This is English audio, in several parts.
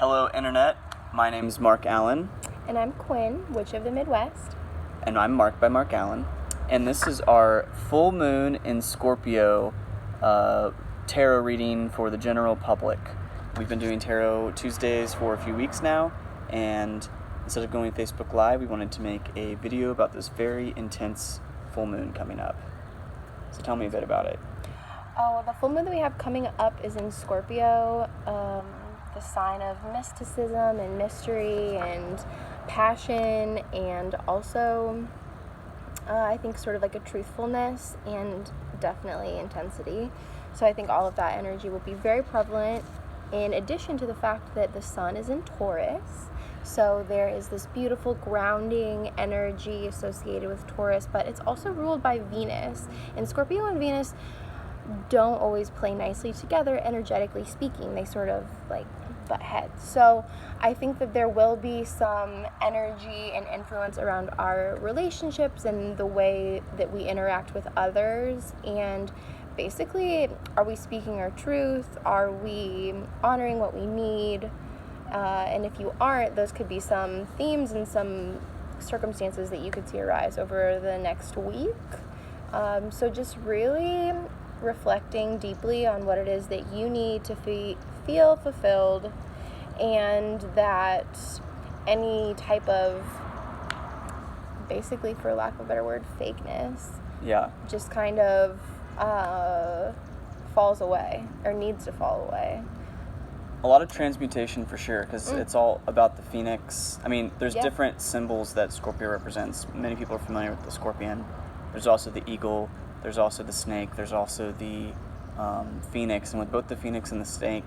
Hello, Internet. My name is Mark Allen. And I'm Quinn, Witch of the Midwest. And I'm Mark by Mark Allen. And this is our full moon in Scorpio tarot reading for the general public. We've been doing tarot Tuesdays for a few weeks now, and instead of going Facebook Live, we wanted to make a video about this very intense full moon coming up. So tell me a bit about it. Oh, the full moon that we have coming up is in Scorpio, the sign of mysticism and mystery and passion, and also I think sort of like a truthfulness and definitely intensity. So I think all of that energy will be very prevalent, in addition to the fact that the sun is in Taurus. So there is this beautiful grounding energy associated with Taurus, but it's also ruled by Venus. And Scorpio and Venus don't always play nicely together, energetically speaking. They sort of like butt heads. So I think that there will be some energy and influence around our relationships and the way that we interact with others. And basically, are we speaking our truth? Are we honoring what we need? And if you aren't, those could be some themes and some circumstances that you could see arise over the next week. So just really reflecting deeply on what it is that you need to feel fulfilled, and that any type of, basically for lack of a better word, fakeness, just kind of falls away, or needs to fall away. A lot of transmutation for sure, because it's all about the phoenix. I mean, there's different symbols that Scorpio represents. Many people are familiar with the scorpion. There's also the eagle. There's also the snake. There's also the phoenix. And with both the phoenix and the snake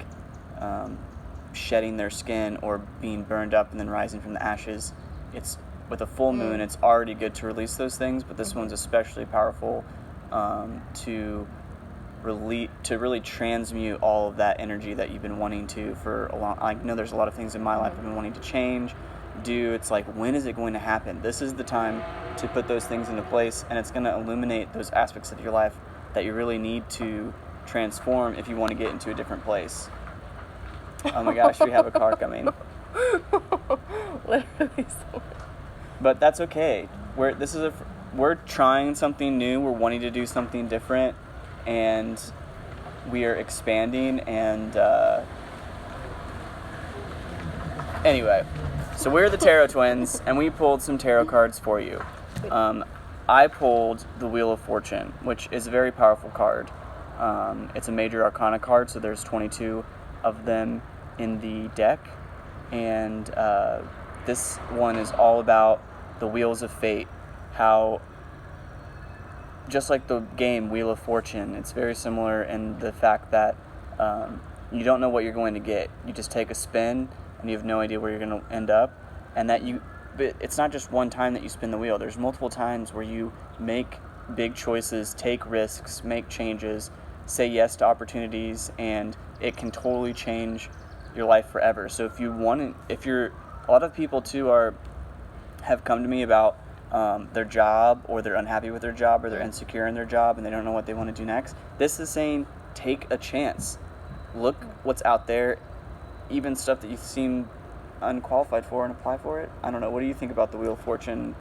shedding their skin or being burned up and then rising from the ashes, it's with a full moon, it's already good to release those things. But this one's especially powerful to really transmute all of that energy that you've been wanting to for a long. I know there's a lot of things in my life I've been wanting to change, do. It's like, when is it going to happen? This is the time to put those things into place, and it's going to illuminate those aspects of your life that you really need to transform if you want to get into a different place. Oh my gosh, we have a car coming. Literally so. But that's okay. We're trying something new. We're wanting to do something different, and we are expanding. And anyway, so we're the Tarot Twins, and we pulled some tarot cards for you. I pulled the Wheel of Fortune, which is a very powerful card. It's a major arcana card, so there's 22 of them in the deck. And this one is all about the wheels of fate. How, just like the game Wheel of Fortune, it's very similar in the fact that you don't know what you're going to get. You just take a spin, and you have no idea where you're going to end up. And but it's not just one time that you spin the wheel. There's multiple times where you make big choices, take risks, make changes, say yes to opportunities, and it can totally change your life forever. So a lot of people too have come to me about their job, or they're unhappy with their job, or they're insecure in their job, and they don't know what they want to do next. This is saying, take a chance. Look what's out there, even stuff that you seem unqualified for, and apply for it. I don't know. What do you think about the Wheel of Fortune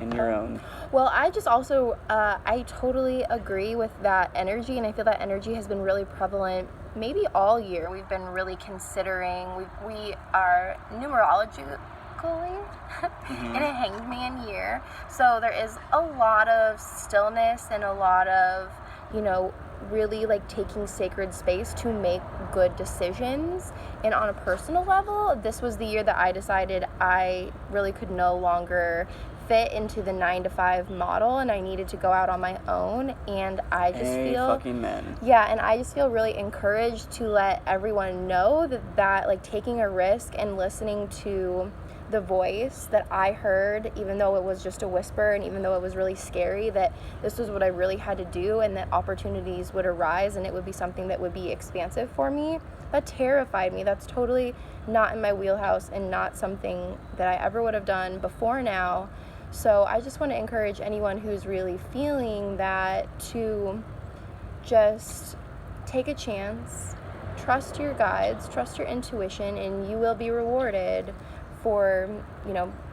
in your own? Well, I just also, I totally agree with that energy, and I feel that energy has been really prevalent maybe all year. We've been really considering, we are numerologically in a hanged man year, so there is a lot of stillness and a lot of, really like taking sacred space to make good decisions. And on a personal level, this was the year that I decided I really could no longer fit into the 9-to-5 model, and I needed to go out on my own. And I just and I just feel really encouraged to let everyone know that like taking a risk and listening to the voice that I heard, even though it was just a whisper, and even though it was really scary, that this was what I really had to do, and that opportunities would arise, and it would be something that would be expansive for me. That terrified me. That's totally not in my wheelhouse, and not something that I ever would have done before now. So I just want to encourage anyone who's really feeling that to just take a chance, trust your guides, trust your intuition, and you will be rewarded for,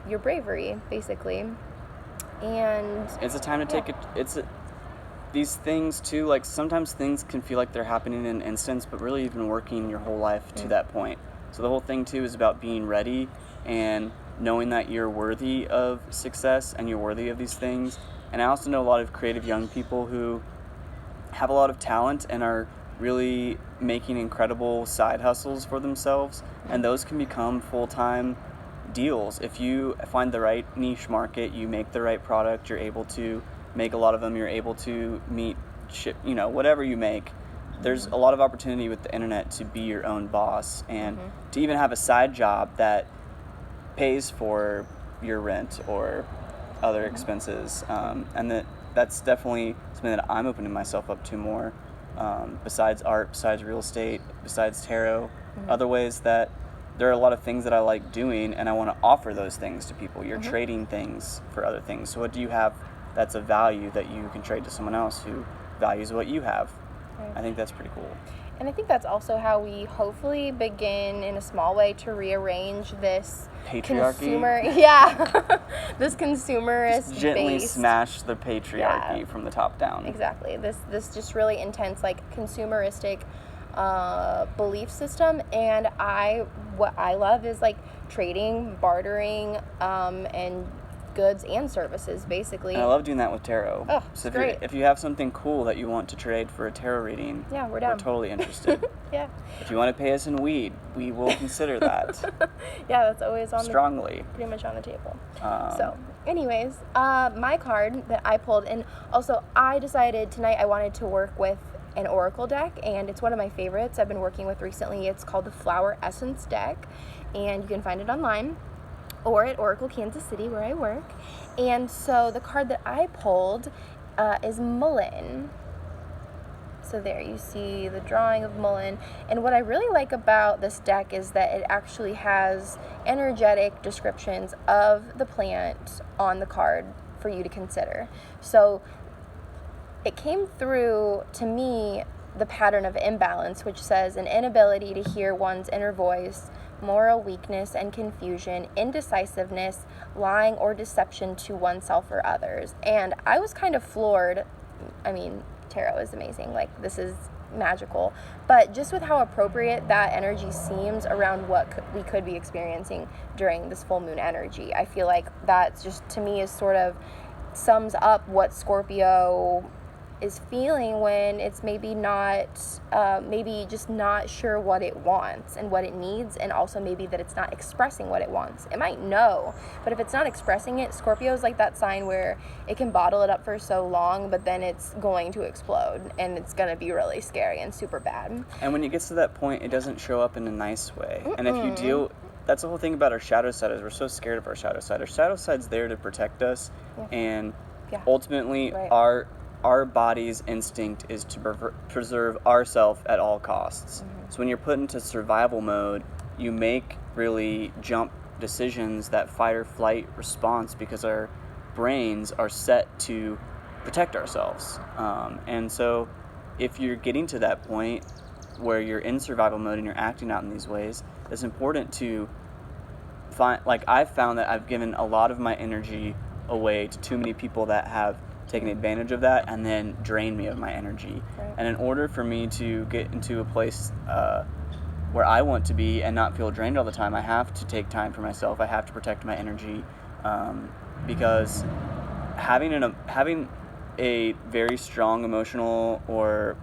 your bravery, basically. And it's a time to take it. These things too, like sometimes things can feel like they're happening in an instance, but really you've been working your whole life to that point. So the whole thing too is about being ready and knowing that you're worthy of success and you're worthy of these things. And I also know a lot of creative young people who have a lot of talent and are really making incredible side hustles for themselves, and those can become full-time deals. If you find the right niche market, you make the right product, you're able to make a lot of them, you're able to whatever you make. There's a lot of opportunity with the internet to be your own boss and to even have a side job that pays for your rent or other expenses, and that's definitely something that I'm opening myself up to more, besides art, besides real estate, besides tarot, other ways that there are a lot of things that I like doing and I want to offer those things to people. You're trading things for other things. So what do you have that's a value that you can trade to someone else who values what you have? Right. I think that's pretty cool. And I think that's also how we hopefully begin in a small way to rearrange this patriarchy. This consumerist just gently based, smash the patriarchy from the top down. Exactly. This just really intense, like, consumeristic belief system. And what I love is like trading, bartering, and goods and services, basically. And I love doing that with tarot. Oh, so great. If you have something cool that you want to trade for a tarot reading, we're down. We're totally interested. Yeah. If you want to pay us in weed, we will consider that. Yeah, that's always strongly. Pretty much on the table. So, anyways, my card that I pulled, and also I decided tonight I wanted to work with an oracle deck, and it's one of my favorites I've been working with recently. It's called the Flower Essence deck, and you can find it online or at Oracle Kansas City, where I work. And so the card that I pulled is Mullen. So there you see the drawing of Mullen. And what I really like about this deck is that it actually has energetic descriptions of the plant on the card for you to consider. So it came through, to me, the pattern of imbalance, which says an inability to hear one's inner voice, moral weakness and confusion, indecisiveness, lying or deception to oneself or others. And I was kind of floored. I mean, tarot is amazing. Like, this is magical. But just with how appropriate that energy seems around what we could be experiencing during this full moon energy, I feel like that just, to me, is sort of sums up what Scorpio is feeling when it's maybe just not sure what it wants and what it needs, and also maybe that it's not expressing what it wants. It might know, but if it's not expressing it, Scorpio is like that sign where it can bottle it up for so long, but then it's going to explode, and it's going to be really scary and super bad. And when it gets to that point, it doesn't show up in a nice way. And if you that's the whole thing about our shadow side, is we're so scared of our shadow side. Our shadow side's there to protect us, and ultimately our body's instinct is to preserve ourselves at all costs. So when you're put into survival mode, you make really jump decisions, that fight or flight response, because our brains are set to protect ourselves. And so if you're getting to that point where you're in survival mode and you're acting out in these ways, it's important to find, like, I've found that I've given a lot of my energy away to too many people that have taken advantage of that and then drained me of my energy. Right. And in order for me to get into a place where I want to be and not feel drained all the time, I have to take time for myself. I have to protect my energy, because having a very strong emotional or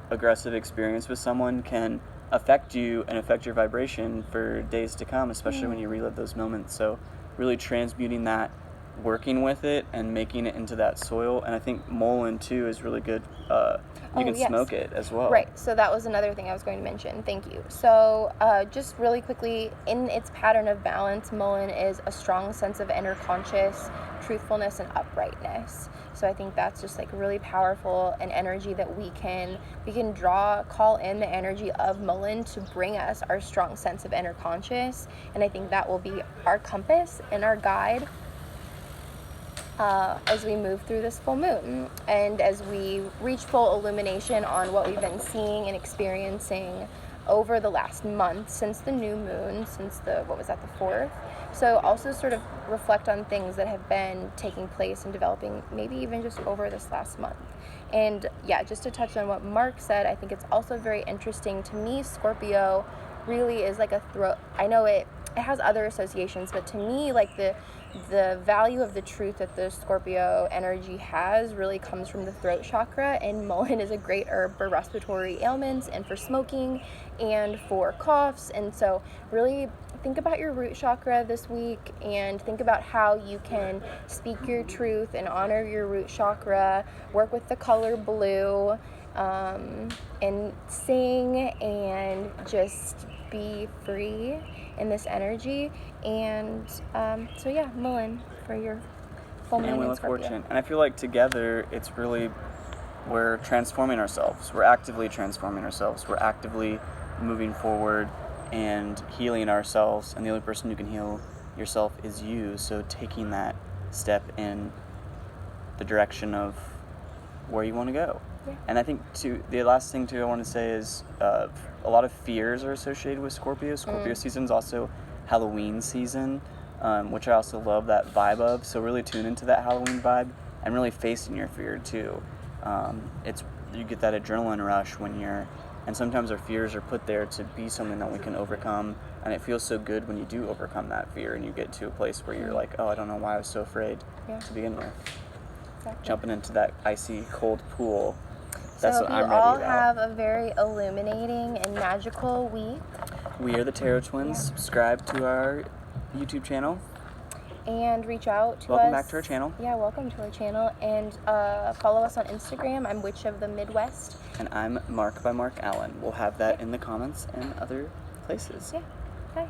aggressive experience with someone can affect you and affect your vibration for days to come, especially when you relive those moments. So really transmuting that, working with it, and making it into that soil. And I think Mullen too is really good. You can smoke it as well. Right, so that was another thing I was going to mention. Thank you. So just really quickly, in its pattern of balance, Mullen is a strong sense of inner conscious truthfulness and uprightness. So I think that's just like really powerful, an energy that we can call in the energy of Mullen to bring us our strong sense of inner conscious. And I think that will be our compass and our guide as we move through this full moon, and as we reach full illumination on what we've been seeing and experiencing over the last month since the new moon, since the 4th. So also sort of reflect on things that have been taking place and developing maybe even just over this last month. And yeah, just to touch on what Mark said, I think it's also very interesting to me. Scorpio really is like a throat. I know it has other associations, but to me, like the value of the truth that the Scorpio energy has really comes from the throat chakra, and mullein is a great herb for respiratory ailments and for smoking and for coughs. And so really think about your root chakra this week and think about how you can speak your truth and honor your root chakra, work with the color blue, and sing and just be free in this energy. And so yeah, mullein for your full moon And Wheel in of Scorpio. Fortune. And I feel like together, it's really, we're transforming ourselves. We're actively transforming ourselves. We're actively moving forward and healing ourselves. And the only person who can heal yourself is you. So taking that step in the direction of where you want to go. Yeah. And I think the last thing I want to say is a lot of fears are associated with Scorpio. Scorpio season is also Halloween season, which I also love that vibe of. So really tune into that Halloween vibe and really facing your fear too. You get that adrenaline rush and sometimes our fears are put there to be something that we can overcome. And it feels so good when you do overcome that fear and you get to a place where you're like, oh, I don't know why I was so afraid to begin with. Exactly. Jumping into that icy cold pool. That's so what you I'm all ready about. have a very illuminating and magical week. We are the Tarot Twins. Yeah. Subscribe to our YouTube channel. And reach out to us. Welcome back to our channel. Yeah, welcome to our channel. And follow us on Instagram. I'm Witch of the Midwest. And I'm Mark by Mark Allen. We'll have that in the comments and other places. Yeah, bye.